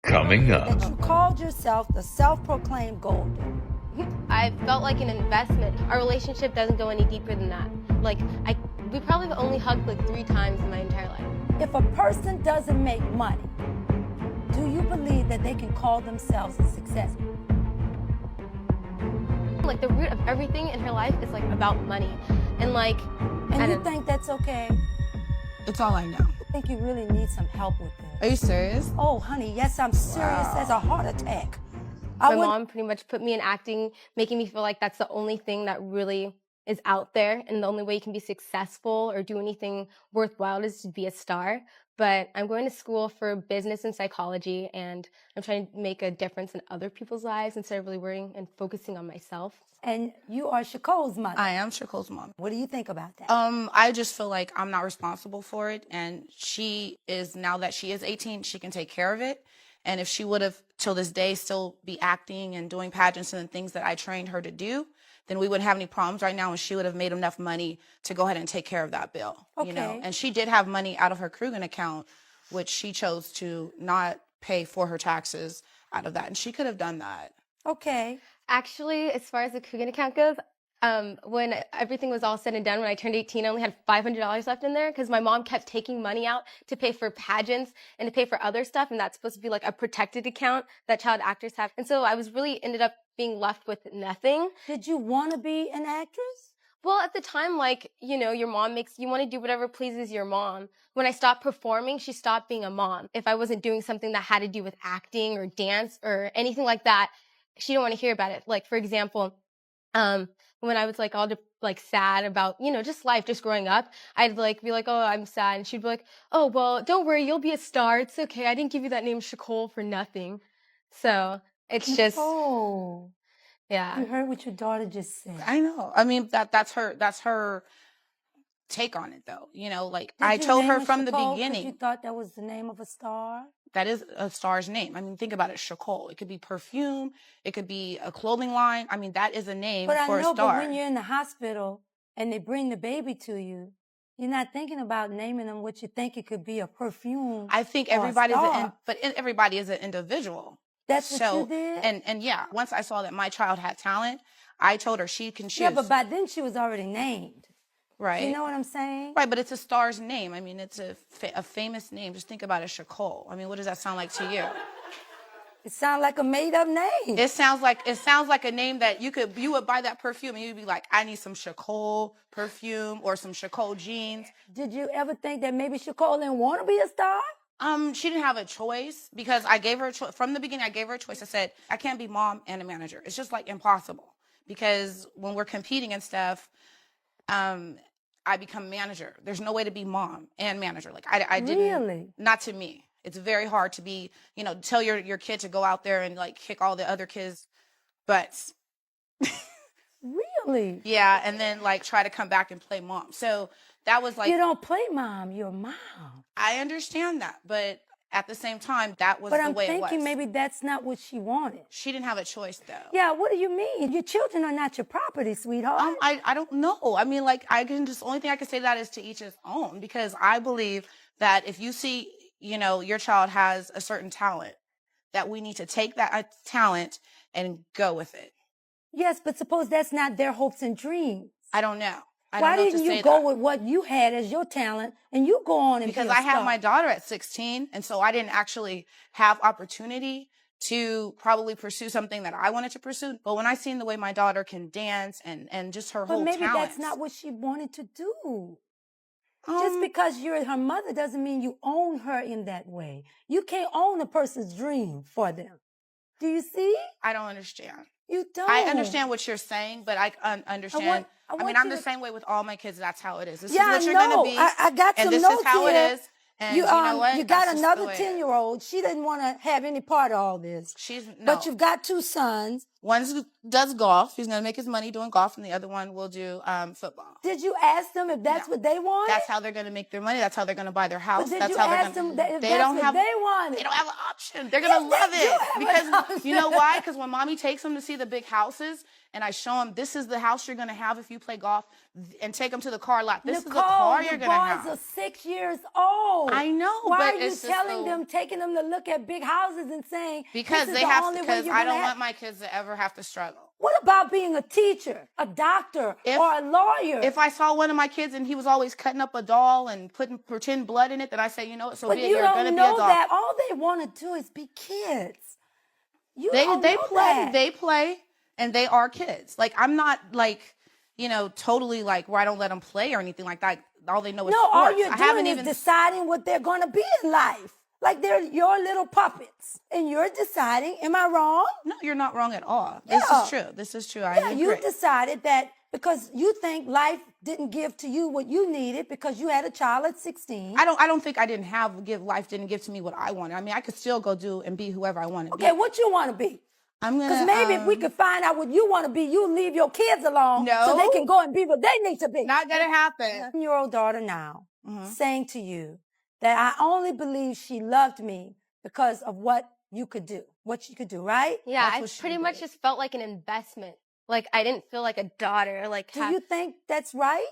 Coming up. That you called yourself the self-proclaimed golden. I felt like an investment. Our relationship doesn't go any deeper than that. We probably have only hugged like 3 times in my entire life. If a person doesn't make money, do you believe that they can call themselves a success? Like the root of everything in her life is like about money. And you think that's okay? It's all I know. I think you really need some help with this. Are you serious? Oh, honey, yes, I'm serious as a heart attack. My mom pretty much put me in acting, making me feel like that's the only thing that really is out there, and the only way you can be successful or do anything worthwhile is to be a star. But I'm going to school for business and psychology, and I'm trying to make a difference in other people's lives instead of really worrying and focusing on myself. And you are Shakole's mother. I am Shakole's mom. What do you think about that? I just feel like I'm not responsible for it, and she is, now that she is 18, she can take care of it. And if she would have, till this day, still be acting and doing pageants and the things that I trained her to do, then we wouldn't have any problems right now, and she would have made enough money to go ahead and take care of that bill. Okay. You know? And she did have money out of her Cougan account, which she chose to not pay for her taxes out of that, and she could have done that. Okay. Actually, as far as the Cougan account goes, when everything was all said and done, when I turned 18, I only had $500 left in there because my mom kept taking money out to pay for pageants and to pay for other stuff, and that's supposed to be like a protected account that child actors have. And so I was really ended up being left with nothing. Did you want to be an actress? Well, at the time, your mom you want to do whatever pleases your mom. When I stopped performing, she stopped being a mom. If I wasn't doing something that had to do with acting or dance or anything like that, she didn't want to hear about it. Like, for example, when I was all sad about, just life, just growing up, I'd be like, oh, I'm sad. And she'd be like, oh, well, don't worry, you'll be a star. It's okay. I didn't give you that name Shakole for nothing. So it's just, oh, yeah. You heard what your daughter just said. I know. I mean, that's her take on it, though. I told her from the beginning. You thought that was the name of a star? That is a star's name. I mean, think about it, Shakole. It could be perfume. It could be a clothing line. I mean, that is a name for a star. But when you're in the hospital and they bring the baby to you, you're not thinking about naming them what you think it could be, a perfume. I think everybody is an individual. That's what you did? And yeah, once I saw that my child had talent, I told her she can choose. Yeah, but by then she was already named. Right. You know what I'm saying? Right, but it's a star's name. I mean, it's a famous name. Just think about it, Shakole. I mean, what does that sound like to you? It sounds like a made-up name. It sounds like a name that you would buy that perfume and you'd be like, I need some Shakole perfume or some Shakole jeans. Did you ever think that maybe Shakole didn't want to be a star? She didn't have a choice because I gave her a choice. From the beginning, I gave her a choice. I said, I can't be mom and a manager. It's just impossible because when we're competing and stuff, I become manager. There's no way to be mom and manager. I didn't. Really? Not to me. It's very hard to be, tell your kid to go out there and kick all the other kids' butts. Really? Yeah, and then try to come back and play mom. So that was You don't play mom, you're mom. I understand that, but at the same time, that was the way it was. But I'm thinking maybe that's not what she wanted. She didn't have a choice, though. Yeah, what do you mean? Your children are not your property, sweetheart. I don't know. I mean, the only thing I can say to that is to each his own, because I believe that if you see, your child has a certain talent, that we need to take that talent and go with it. Yes, but suppose that's not their hopes and dreams. I don't know. Why didn't you go with what you had as your talent and you go on and because be a I had star? my daughter at 16, and so I didn't actually have opportunity to probably pursue something that I wanted to pursue. But when I seen the way my daughter can dance and just her whole talent. But maybe that's not what she wanted to do. Just because you're her mother doesn't mean you own her in that way. You can't own a person's dream for them. Do you see? I don't understand. You don't. I understand what you're saying, but I understand. I mean, I'm the same way with all my kids. That's how it is. This is what you're going to be. I got some notes and this is how here. it is. And you know what? You got another 10-year-old. She didn't want to have any part of all this. No. But you've got 2 sons. One does golf. He's going to make his money doing golf, and the other one will do football. Did you ask them if that's what they want? That's how they're going to make their money. That's how they're going to buy their house. But did that's you how ask they're them going to. if that's what they wanted? They don't have an option. They're going to love it because you know why? Because when mommy takes them to see the big houses, and I show them this is the house you're going to have if you play golf, and take them to the car lot. This is the car you're going to have. The boys are 6 years old. I know. Why but are you telling them, taking them to look at big houses and saying because this is they the have only because way I don't want my kids to ever have to struggle. What about being a teacher, a doctor, or a lawyer? If I saw one of my kids and he was always cutting up a doll and putting pretend blood in it, then I say, you know what, so be it. You're going to be a doll. But you don't know that. All they want to do is be kids. They play, and they are kids. Like, I'm not, like, you know, totally, like, where I don't let them play or anything like that. All they know is sports. All you're doing is deciding what they're going to be in life. Like, they're your little puppets, and you're deciding. Am I wrong? No, you're not wrong at all. Yeah. This is true. I agree. You decided that because you think life didn't give to you what you needed because you had a child at 16. I don't think life didn't give to me what I wanted. I mean, I could still go do and be whoever I want to be. Okay, what you want to be? Because maybe if we could find out what you want to be, you'll leave your kids alone so they can go and be what they need to be. Not going to happen. 10-year-old daughter now saying to you that I only believe she loved me because of what you could do, right? Yeah, I pretty much just felt like an investment. Like, I didn't feel like a daughter. Like, do you think that's right?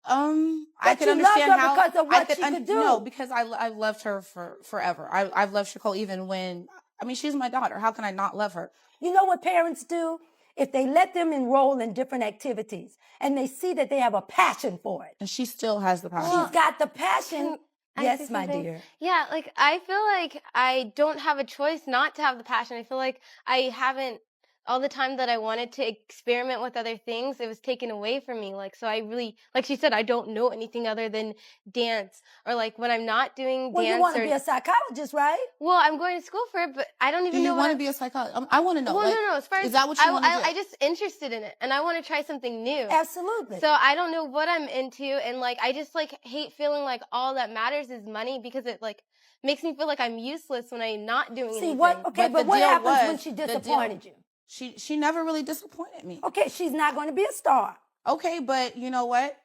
I could understand how because of what she could do. No, because I've loved her for forever. I've loved Shakole even when, I mean, she's my daughter. How can I not love her? You know what parents do? If they let them enroll in different activities and they see that they have a passion for it. And she still has the passion. She's got the passion. Yes, my dear. Yeah, like, I feel like I don't have a choice not to have the passion. I feel like I haven't, all the time that I wanted to experiment with other things, it was taken away from me. Like, so I really, like she said, I don't know anything other than dance. Or like when I'm not doing dance. You want to be a psychologist, right? Well, I'm going to school for it, but I don't even know. Do you want to be a psychologist? I want to know. Well, no. As far as, is that what you want to do? I'm just interested in it, and I want to try something new. Absolutely. So I don't know what I'm into, and like I just like hate feeling like all that matters is money because it like makes me feel like I'm useless when I'm not doing anything. But what happens when she disappointed you? She never really disappointed me. Okay, she's not going to be a star. Okay, but you know what?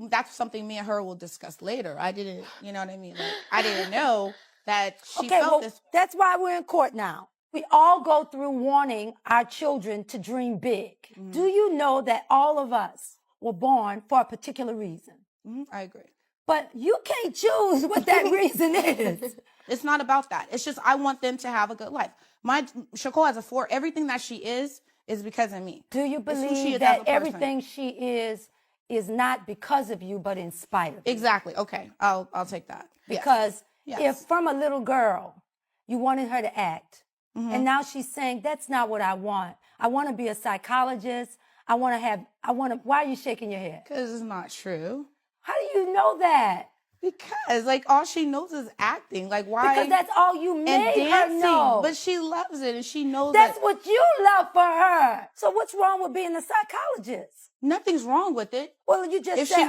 That's something me and her will discuss later. I didn't, you know what I mean? Like, I didn't know that she felt this. That's why we're in court now. We all go through wanting our children to dream big. Mm-hmm. Do you know that all of us were born for a particular reason? Mm-hmm. I agree. But you can't choose what that reason is. It's not about that. It's just I want them to have a good life. My Shakole has everything that she is because of me. Do you believe that everything she is not because of you, but in spite of you? Exactly. Okay. I'll take that. Because if from a little girl, you wanted her to act, and now she's saying, that's not what I want. I want to be a psychologist. Why are you shaking your head? Because it's not true. How do you know that? Because, like, all she knows is acting. Like, why? Because that's all you made her know. But she loves it, and she knows that's what you love for her. So what's wrong with being a psychologist? Nothing's wrong with it. Well, you just if said she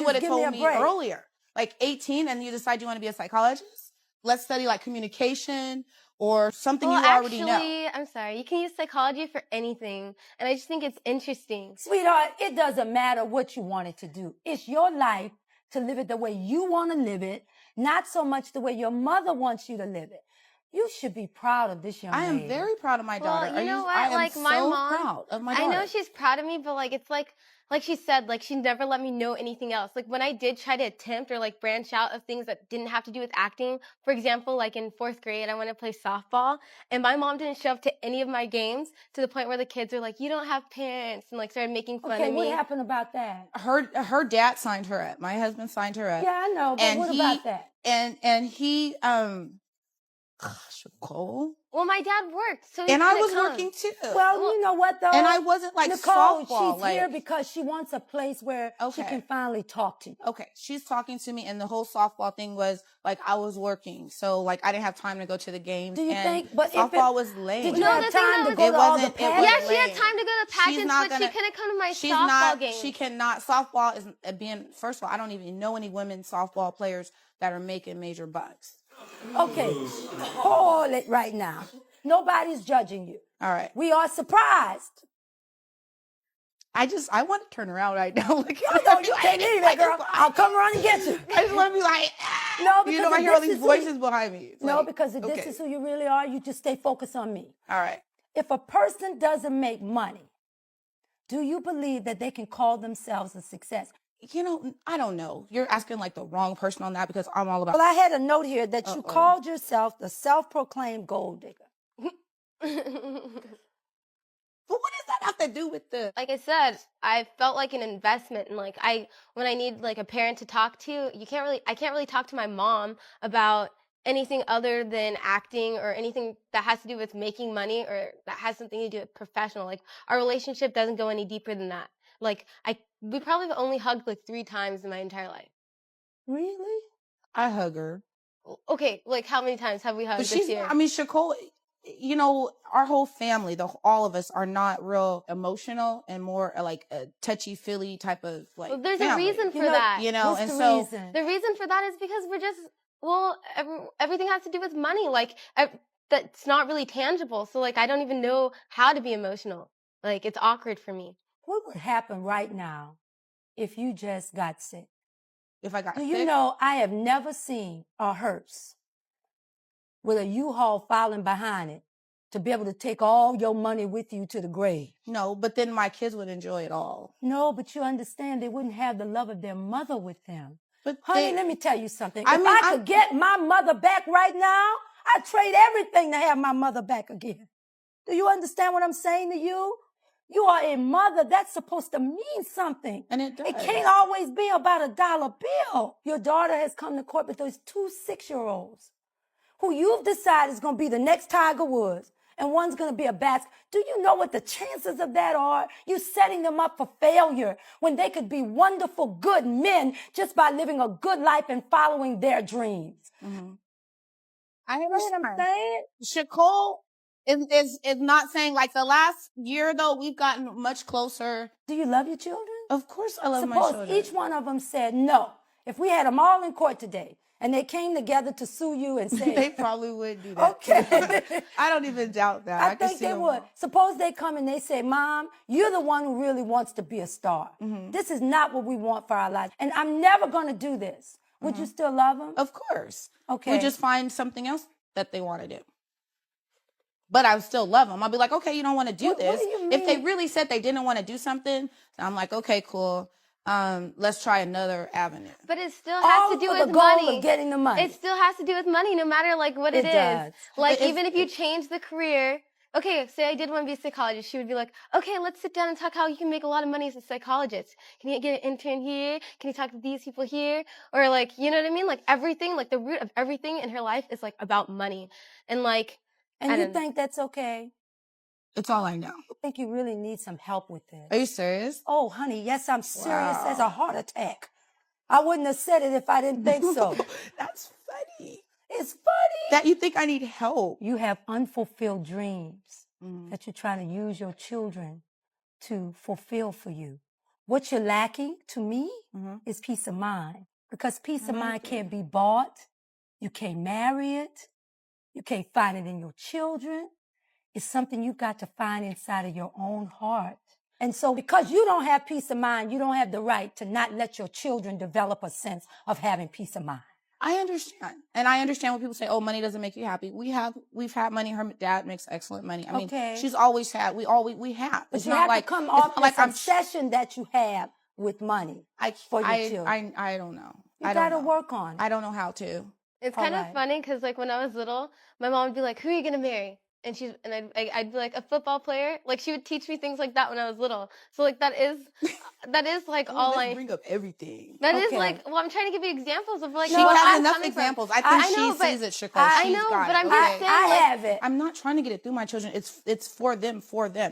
would have told me earlier, like 18, and you decide you want to be a psychologist, let's study like communication or something you already know. I'm sorry. You can use psychology for anything, and I just think it's interesting. Sweetheart, it doesn't matter what you wanted to do. It's your life to live it the way you want to live it, not so much the way your mother wants you to live it. You should be proud of this young lady. I am very proud of my daughter. Well, you know what? I am like my mom, proud of my daughter. I know she's proud of me, but like it's like she said, like she never let me know anything else. Like when I did try to attempt or like branch out of things that didn't have to do with acting, for example, like in 4th grade, I wanted to play softball, and my mom didn't show up to any of my games to the point where the kids were like, "You don't have parents," and like started making fun of me. Okay, what happened about that? Her dad signed her up. My husband signed her up. Yeah, I know, but what about that? And he Shakole. Well, my dad worked, so he and I was working too. Well, you know what though? And I wasn't like Nicole, softball. She's here because she wants a place where she can finally talk to you. Okay, she's talking to me, and the whole softball thing was like I was working, so like I didn't have time to go to the games. Do you think? But softball was late. Did you have time to go to all the pageants? Yeah, she had time to go to pageants, but she couldn't come to my softball game. She cannot. Softball is being. First of all, I don't even know any women softball players that are making major bucks. Okay, hold it right now. Nobody's judging you. All right. We are surprised. I want to turn around right now. Like, No, you can't leave it, girl. I'll come around and get you. I just want to be like, No, because you know, I if hear all this these is who you- voices behind me. It's No, like, because if this okay. is who you really are, you just stay focused on me. All right. If a person doesn't make money, do you believe that they can call themselves a success? You know, I don't know. You're asking like the wrong person on that because I'm all about. Well, I had a note here that you called yourself the self-proclaimed gold digger. But what does that have to do with the? Like I said, I felt like an investment, and like when I need like a parent to talk to, I can't really talk to my mom about anything other than acting or anything that has to do with making money or that has something to do with professional. Like our relationship doesn't go any deeper than that. Like we probably have only hugged like 3 times in my entire life. Really? I hug her. Okay, like how many times have we hugged But this year? I mean, Shakole, you know, our whole family, all of us are not real emotional and more like a touchy-feely type of like. Well, there's family. a reason for that. You know, What's and the so reason? The reason for that is because we're just everything has to do with money. Like that's not really tangible. So like I don't even know how to be emotional. Like it's awkward for me. What would happen right now if you just got sick? if I got Do sick, you know, I have never seen a hearse with a U-Haul filing behind it to be able to take all your money with you to the grave. no, but then my kids would enjoy it all. No, but you understand they wouldn't have the love of their mother with them. But Honey, let me tell you something. I If mean, I could get my mother back right now, I'd trade everything to have my mother back again. Do you understand what I'm saying to you? You are a mother. That's supposed to mean something. And it does. It can't always be about a dollar bill. Your daughter has come to court with those 2 6-year-olds who you've decided is going to be the next Tiger Woods, and one's going to be a basketball. Do you know what the chances of that are? You're setting them up for failure when they could be wonderful, good men just by living a good life and following their dreams. Mm-hmm. I You know what I'm saying? Shakole is not saying like the last year though we've gotten much closer. Do you love your children? Of course, I love my Suppose children. each one of them said no. If we had them all in court today and they came together to sue you and say... They probably would do that. Okay. I don't even doubt that. I can think see they them. would. Suppose they come and they say, Mom, you're the one who really wants to be a star. Mm-hmm. This is not what we want for our lives. And I'm never going to do this. Would you still love them? Of course. Okay. We just find something else that they want to do. But I would still love them. I'll be like, okay, you don't want to do What this. do you If they mean? really said they didn't want to do something, I'm like, okay, cool. Let's try another avenue. But it still All has to do for with the goal money. of getting the money. It still has to do with money, no matter like what It it is. does. Like But even if you change the career. Okay, say I did want to be a psychologist. She would be like, okay, let's sit down and talk how you can make a lot of money as a psychologist. Can you get an intern here? Can you talk to these people here? Or like, you know what I mean? Like everything, like the root of everything in her life is like about money. And like, And I you don't know. think that's okay? It's all I know. I think you really need some help with this. Are you serious? Oh, honey, yes, I'm serious Wow. as a heart attack. I wouldn't have said it if I didn't think so. That's funny. It's funny. That you think I need help. You have unfulfilled dreams that you're trying to use your children to fulfill for you. What you're lacking, to me, is peace of mind. Because peace of mind can't be bought. You can't marry it. You can't find it in your children. It's something you got to find inside of your own heart. And so because you don't have peace of mind, you don't have the right to not let your children develop a sense of having peace of mind. I understand. And I understand when people say, oh, money doesn't make you happy. We've had money. Her dad makes excellent money. I mean, she's always had, we have. But It's you not have like, to come it's off not this obsession that you have with money for your children. I don't know. You got to work on it. I don't know how to. It's All kind right. of funny because like when I was little, my mom would be like, who are you going to marry? And I'd be like a football player. Like she would teach me things like that when I was little. So like that is like all I bring up everything. That is Okay. like, well, I'm trying to give you examples of like She where has I'm enough coming from. examples. I think I know, she but sees it, Shakole. I She's know, got but it. I'm just saying, I like, have it. I'm not trying to get it through my children. It's for them.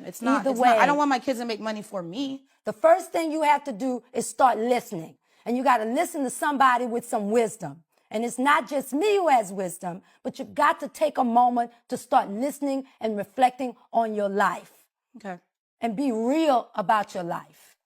It's not. Either It's not. I way. don't want my kids to make money for me. The first thing you have to do is start listening. And you got to listen to somebody with some wisdom. And it's not just me who has wisdom, but you've got to take a moment to start listening and reflecting on your life. Okay. And be real about your life.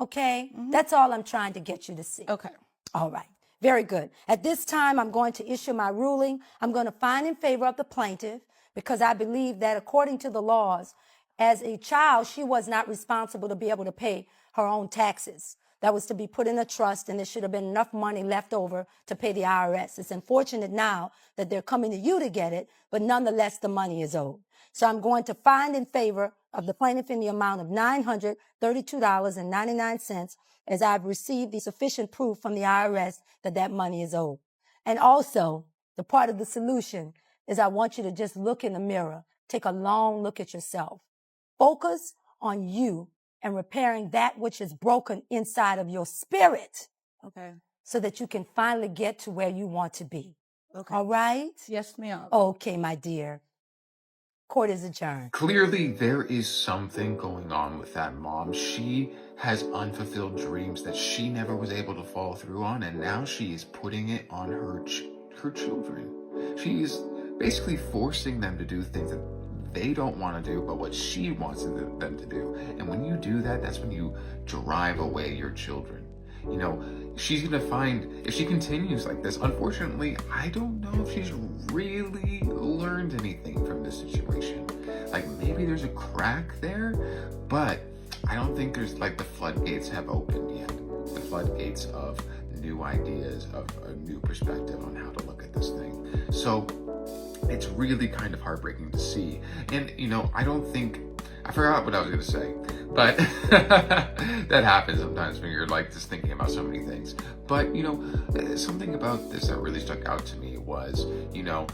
Okay? That's all I'm trying to get you to see. Okay. All right. Very good. At this time, I'm going to issue my ruling. I'm going to find in favor of the plaintiff because I believe that according to the laws, as a child, she was not responsible to be able to pay her own taxes. That was to be put in a trust, and there should have been enough money left over to pay the IRS. It's unfortunate now that they're coming to you to get it, but nonetheless, the money is owed. So I'm going to find in favor of the plaintiff in the amount of $932.99, as I've received the sufficient proof from the IRS that that money is owed. And also, the part of the solution is I want you to just look in the mirror, take a long look at yourself. Focus on you and repairing that which is broken inside of your spirit. Okay. So that you can finally get to where you want to be. Okay. All right? Yes, ma'am. Okay, my dear. Court is adjourned. Clearly, there is something going on with that mom. She has unfulfilled dreams that she never was able to follow through on, and now she is putting it on her children. She's basically forcing them to do things that they don't want to do, but what she wants them to do. And when you do that, that's when you drive away your children. You know, she's going to find, if she continues like this, unfortunately, I don't know if she's really learned anything from this situation. Like, maybe there's a crack there, but I don't think there's, like, the floodgates have opened yet. The floodgates of new ideas, of a new perspective on how to look at this thing. So it's really kind of heartbreaking to see. And, you know, I forgot what I was going to say, but that happens sometimes when you're like just thinking about so many things. But, you know, something about this that really stuck out to me was, you know,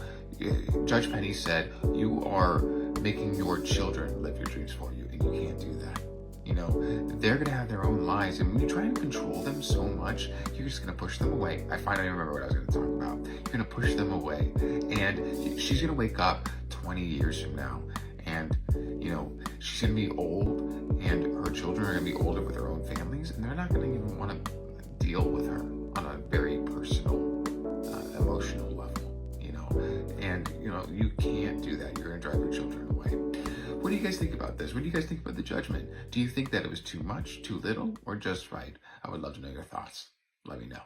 Judge Penny said, you are making your children live your dreams for you, and you can't do that. You know, they're going to have their own lives, and when you try and control them so much, you're just going to push them away. I finally remember what I was going to talk about. You're going to push them away, and she's going to wake up 20 years from now, and, you know, she's going to be old, and her children are going to be older with their own families, and they're not going to even want to deal with her on a very personal, emotional level, you know. And, you know, you can't do that. You're going to drive your children away. What do you guys think about this? What do you guys think about the judgment? Do you think that it was too much, too little, or just right? I would love to know your thoughts. Let me know.